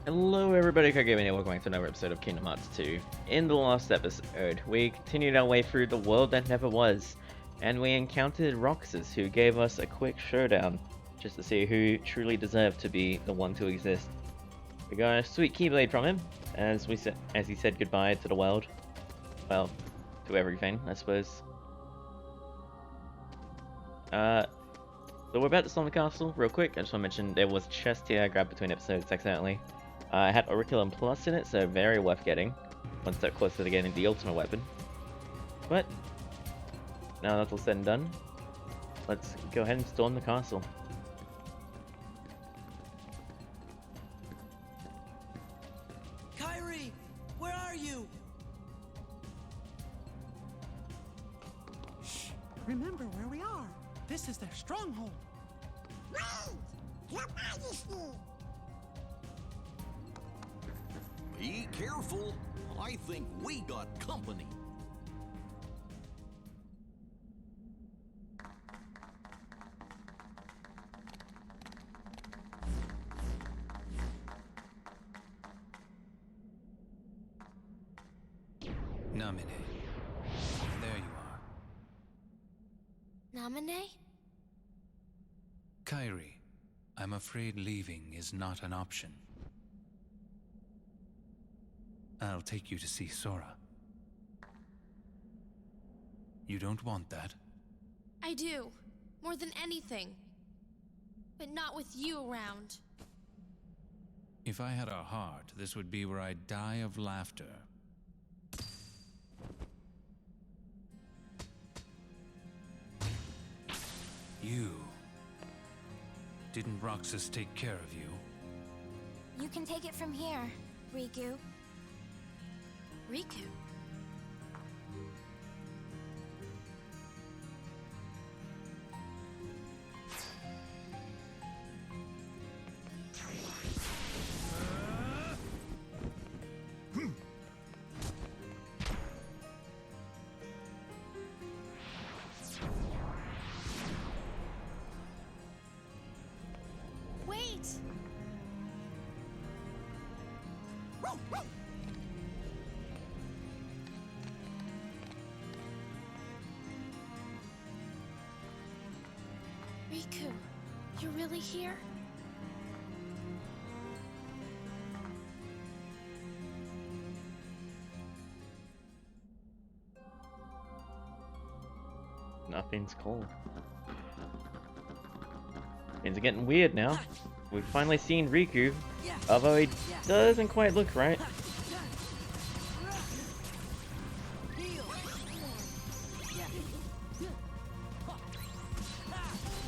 Hello everybody, Kairi here, welcome back to another episode of Kingdom Hearts 2. In the last episode, we continued our way through the world that never was, and we encountered Roxas, who gave us a quick showdown, just to see who truly deserved to be the one to exist. We got a sweet Keyblade from him, as he said goodbye to the world. Well, to everything, I suppose. So we're about to storm the castle, real quick. I just want to mention there was a chest here I grabbed between episodes accidentally. It had Auriculum Plus in it, so very worth getting. One step closer to getting the ultimate weapon. But, now that's all said and done, let's go ahead and storm the castle. Kairi, where are you? Shh! Remember where we are. This is their stronghold. Wait! Your Majesty! Be careful. I think we got company. Namine. There you are. Namine? Kairi, I'm afraid leaving is not an option. I'll take you to see Sora. You don't want that? I do. More than anything. But not with you around. If I had a heart, this would be where I'd die of laughter. You... Didn't Roxas take care of you? You can take it from here, Riku. Riku? Wait! Riku, you're really here? Nothing's cool. Things are getting weird now. We've finally seen Riku, although he doesn't quite look right.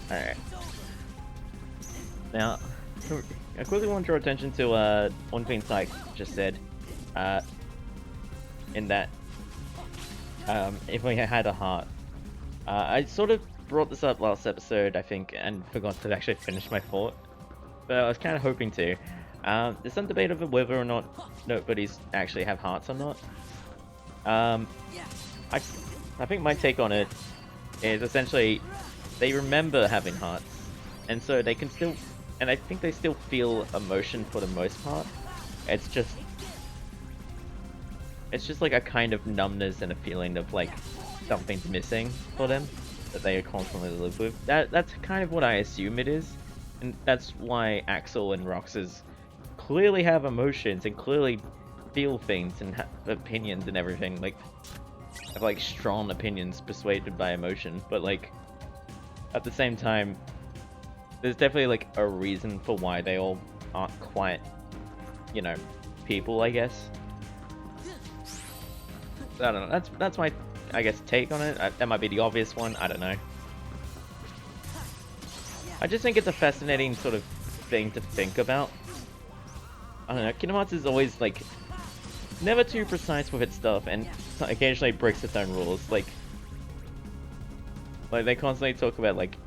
Alright. Now, I quickly want to draw attention to one thing Syke just said. In that, if we had a heart. I sort of brought this up last episode, I think, and forgot to actually finish my thought. But I was kind of hoping to. There's some debate over whether or not nobodies actually have hearts or not. I think my take on it is essentially they remember having hearts, and so they can still, and I think they still feel emotion for the most part. It's just like a kind of numbness and a feeling of like something's missing for them that they constantly live with. That's kind of what I assume it is, and that's why Axel and Roxas clearly have emotions and clearly feel things and have opinions and everything. Like, have like strong opinions persuaded by emotion, but like at the same time, there's definitely like a reason for why they all aren't quite, you know, people, I guess. I don't know. That's my, I guess, take on it. That might be the obvious one. I don't know. I just think it's a fascinating sort of thing to think about. I don't know. Kingdom Hearts is always like never too precise with its stuff, and occasionally breaks its own rules. Like they constantly talk about like,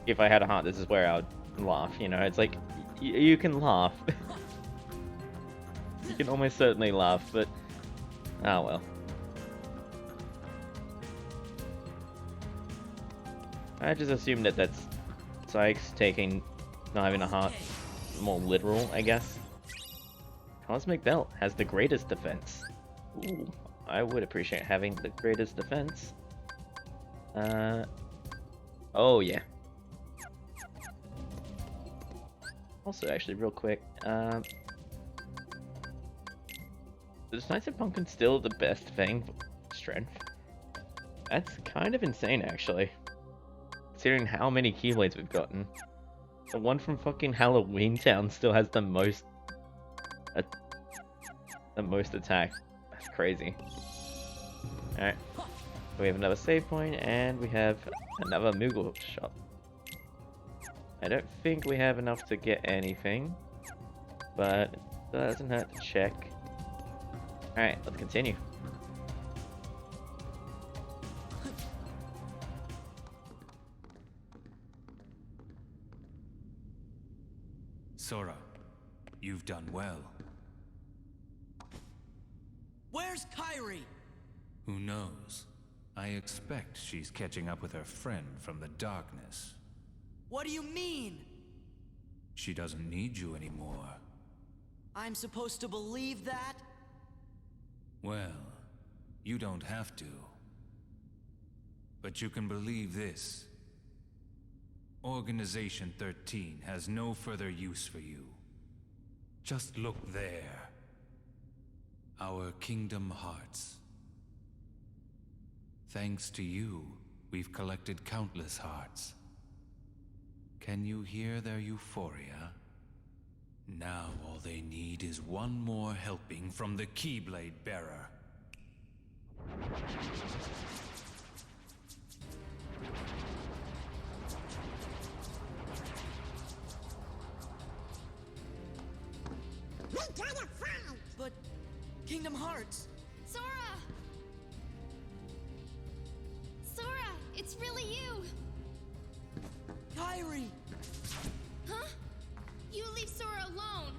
if I had a heart, this is where I would laugh. You know, it's like you can laugh. You can almost certainly laugh, but ah well. I just assume that that's Sykes taking not having a heart more literal, I guess. Cosmic Belt has the greatest defense. Ooh, I would appreciate having the greatest defense. Oh yeah. Also, actually, real quick, is Knights of Pumpkin still the best thing? Strength? That's kind of insane, actually. Considering how many Keyblades we've gotten. The one from fucking Halloween Town still has the most attack. That's crazy. Alright. We have another save point, and we have another Moogle shop. I don't think we have enough to get anything, but it doesn't hurt to check. Alright, let's continue. Sora, you've done well. Where's Kairi? Who knows? I expect she's catching up with her friend from the darkness. What do you mean? She doesn't need you anymore. I'm supposed to believe that? Well, you don't have to. But you can believe this. Organization 13 has no further use for you. Just look there. Our Kingdom Hearts. Thanks to you, we've collected countless hearts. Can you hear their euphoria? Now all they need is one more helping from the Keyblade Bearer. We gotta fight! But Kingdom Hearts. Sora! Sora, it's really you! Kairi! Huh? You leave Sora alone!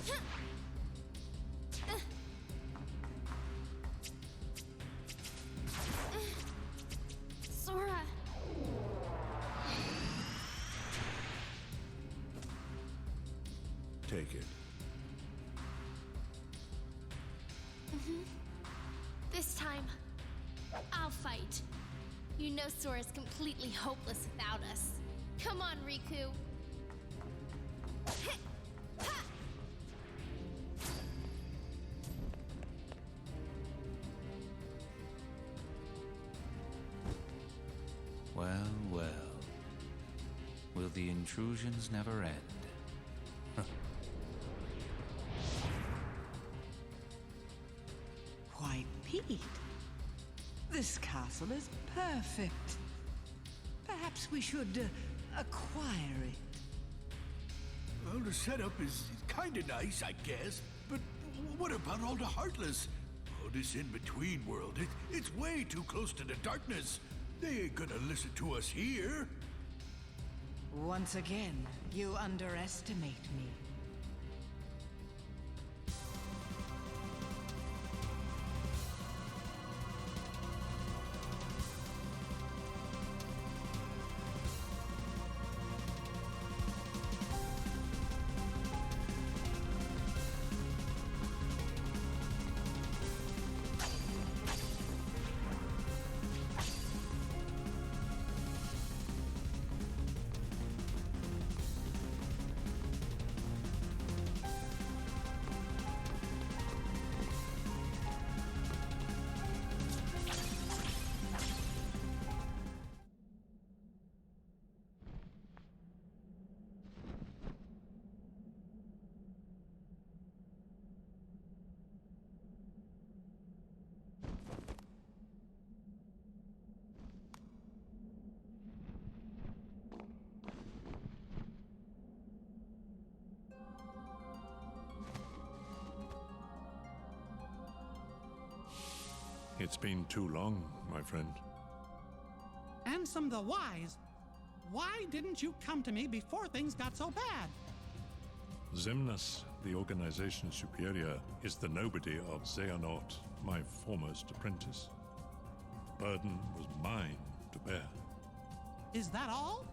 Huh. Sora! Take it. This time, I'll fight. You know Sora's completely hopeless without us. Come on, Riku. Well, well. Will the intrusions never end? Why, Pete, this castle is perfect. Perhaps we should acquire it. Well, the setup is kinda nice, I guess. But what about all the Heartless? Oh, this in-between world, it's way too close to the darkness. They ain't gonna listen to us here. Once again, you underestimate me. It's been too long, my friend. Ansem the Wise. Why didn't you come to me before things got so bad? Xemnas, the Organization Superior, is the nobody of Xehanort, my foremost apprentice. Burden was mine to bear. Is that all?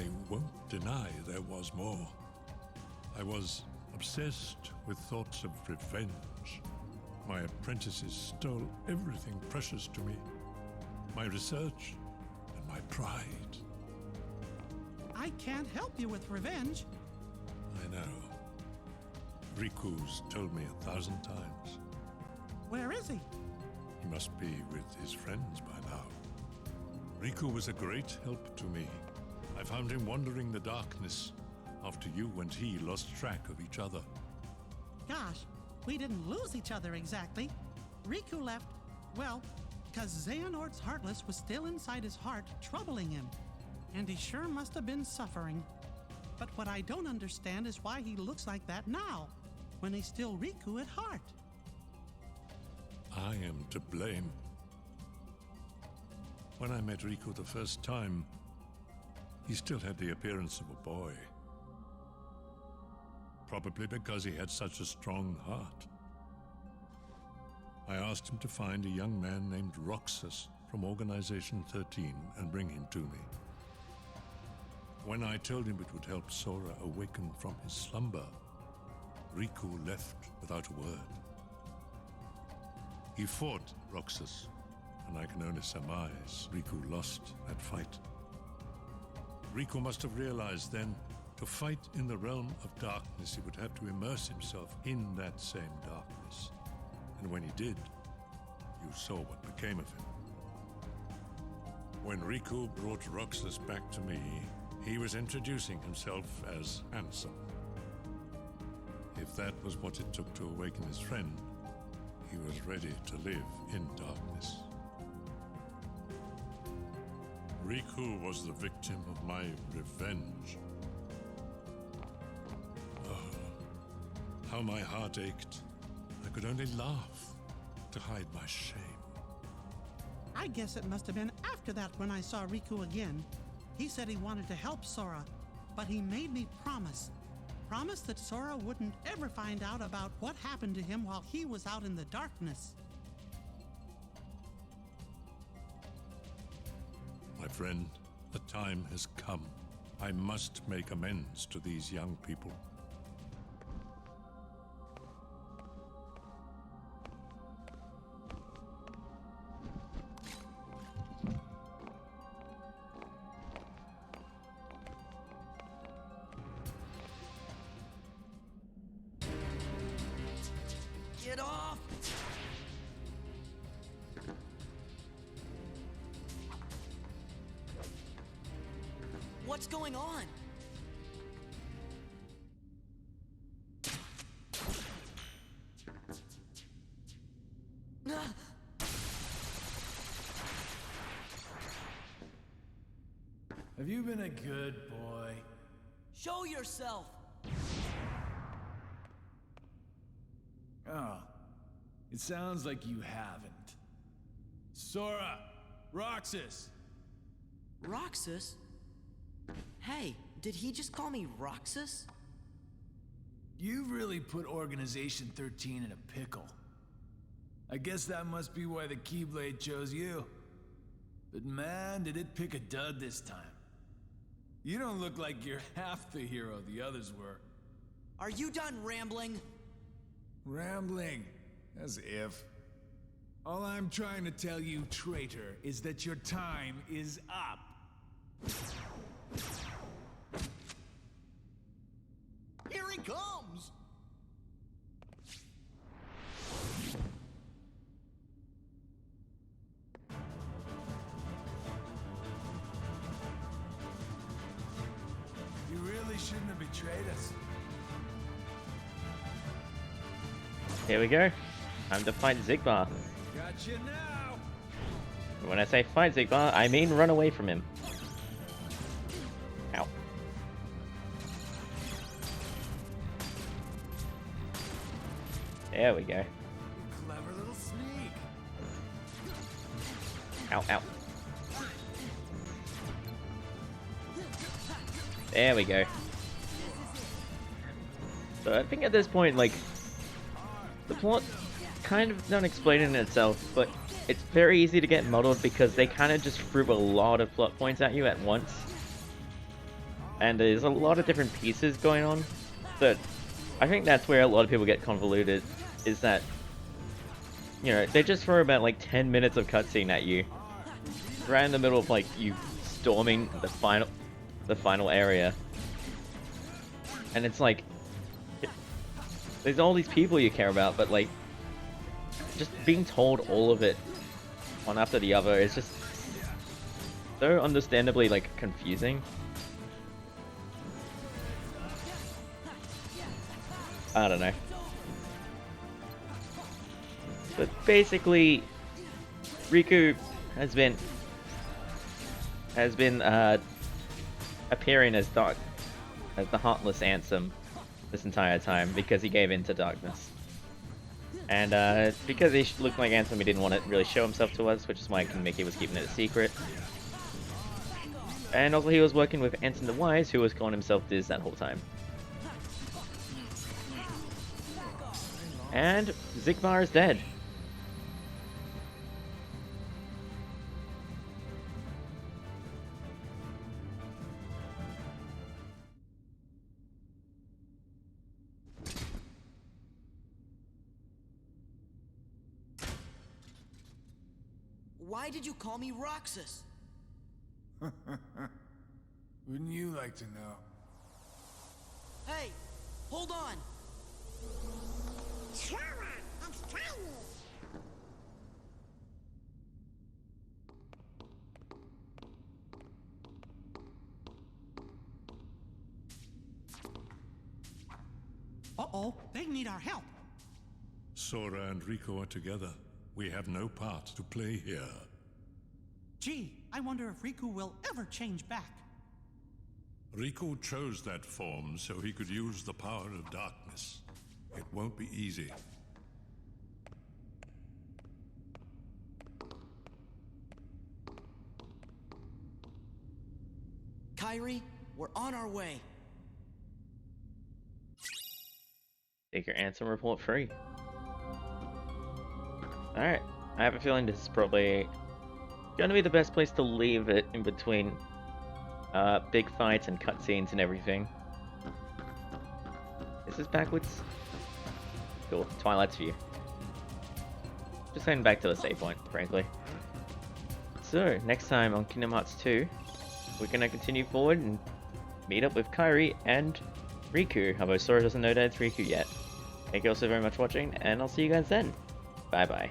I won't deny there was more. I was obsessed with thoughts of revenge. My apprentices stole everything precious to me. My research and my pride. I can't help you with revenge. I know. Riku's told me 1,000 times. Where is he? He must be with his friends by now. Riku was a great help to me. I found him wandering the darkness after you and he lost track of each other. Gosh, we didn't lose each other exactly. Riku left, well, because Xehanort's Heartless was still inside his heart, troubling him. And he sure must have been suffering. But what I don't understand is why he looks like that now, when he's still Riku at heart. I am to blame. When I met Riku the first time, he still had the appearance of a boy. Probably because he had such a strong heart. I asked him to find a young man named Roxas from Organization 13 and bring him to me. When I told him it would help Sora awaken from his slumber, Riku left without a word. He fought Roxas, and I can only surmise Riku lost that fight. Riku must have realized then, to fight in the realm of darkness, he would have to immerse himself in that same darkness. And when he did, you saw what became of him. When Riku brought Roxas back to me, he was introducing himself as handsome. If that was what it took to awaken his friend, he was ready to live in darkness. Riku was the victim of my revenge. Oh, how my heart ached. I could only laugh to hide my shame. I guess it must have been after that when I saw Riku again. He said he wanted to help Sora, but he made me promise. Promise that Sora wouldn't ever find out about what happened to him while he was out in the darkness. My friend, the time has come. I must make amends to these young people. Get off! What's going on? Have you been a good boy? Show yourself! Oh, it sounds like you haven't. Sora! Roxas! Roxas? Hey, did he just call me Roxas? You've really put Organization 13 in a pickle. I guess that must be why the Keyblade chose you. But man, did it pick a dud this time. You don't look like you're half the hero the others were. Are you done rambling? Rambling? As if. All I'm trying to tell you, traitor, is that your time is up. Here he comes! You really shouldn't have betrayed us. Here we go. Time to fight Zigbar. Gotcha now! When I say fight Zigbar, I mean run away from him. Ow. There we go. You clever little sneak. Ow, ow. There we go. So I think at this point, like, the plot kind of done explaining itself, but it's very easy to get muddled because they kind of just threw a lot of plot points at you at once. and there's a lot of different pieces going on. But I think that's where a lot of people get convoluted, is that, you know, they just throw about like 10 minutes of cutscene at you, right in the middle of like you storming the final area, and it's like, there's all these people you care about, but like, just being told all of it one after the other is just so understandably like confusing. I don't know. But basically, Riku has been appearing as the Heartless Ansem this entire time because he gave in to darkness. And because he looked like Ansem, he didn't want to really show himself to us, which is why Mickey was keeping it a secret. And also he was working with Ansem the Wise, who was calling himself Diz that whole time. And Zigbar is dead. Why did you call me Roxas? Wouldn't you like to know? Hey, hold on. Sora, it's Kairi. Uh-oh, they need our help. Sora and Rico are together. We have no part to play here. Gee, I wonder if Riku will ever change back. Rico chose that form so he could use the power of darkness. It won't be easy. Kairi, we're on our way. Take your Ansem report free. Alright, I have a feeling this is probably gonna be the best place to leave it in between big fights and cutscenes and everything. Is this backwards? Cool, Twilight's View. Just heading back to the save point, frankly. So, next time on Kingdom Hearts 2, we're gonna continue forward and meet up with Kairi and Riku, although Sora doesn't know that it's Riku yet. Thank you all so very much for watching, and I'll see you guys then. Bye bye.